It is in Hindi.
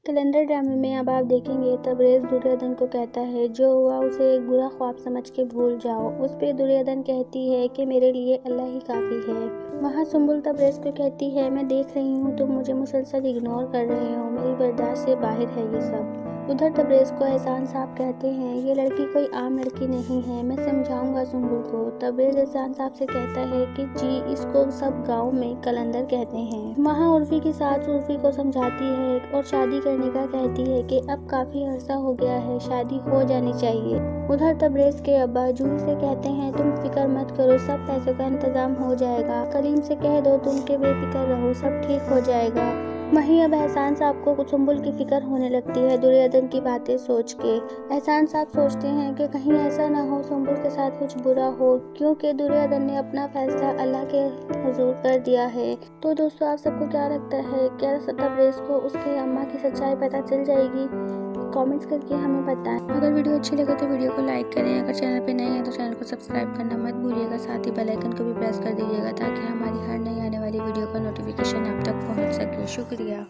कैलेंडर ड्रामे में अब आप देखेंगे तबरेज़ दुर्योधन को कहता है जो हुआ उसे एक बुरा ख्वाब समझ के भूल जाओ। उस पे दुर्योधन कहती है कि मेरे लिए अल्लाह ही काफ़ी है। वहाँ सुंबुल तबरेज़ को कहती है मैं देख रही हूँ तुम मुझे मुसलसल इग्नोर कर रहे हो, मेरी बर्दाश्त से बाहर है ये सब। उधर तबरेज़ को एहसान साहब कहते हैं ये लड़की कोई आम लड़की नहीं है, मैं समझाऊंगा सुंबुल को। तबरेज़ एहसान साहब से कहता है कि जी इसको सब गांव में कलंदर कहते हैं। वहाँ उर्फी की सास उर्फी को समझाती है और शादी करने का कहती है कि अब काफ़ी अरसा हो गया है, शादी हो जानी चाहिए। उधर तबरेज़ के अब्बा जूही से कहते हैं तुम फिक्र मत करो, सब पैसों का इंतजाम हो जाएगा। कलीम से कह दो तुम के बेफिक्र रहो, सब ठीक हो जाएगा। वहीं अब एहसान साहब को सुंबुल की फिक्र होने लगती है दुर्योधन की बातें सोच के। एहसान साहब सोचते हैं कि कहीं ऐसा ना हो सुंबुल के साथ कुछ बुरा हो, क्योंकि दुर्योधन ने अपना फैसला अल्लाह के हुजूर कर दिया है। तो दोस्तों आप सबको क्या लगता है, क्या तबरेज़ को उसके अम्मा की सच्चाई पता चल जाएगी? कमेंट्स करके हमें बताएं। अगर वीडियो अच्छी लगे तो वीडियो को लाइक करें, अगर चैनल पे नए हैं तो चैनल को सब्सक्राइब करना मत भूलिएगा, साथ ही बेल आइकन को भी प्रेस कर दीजिएगा ताकि हमारी हर नई आने वाली वीडियो का नोटिफिकेशन आप तक पहुंच सके। शुक्रिया।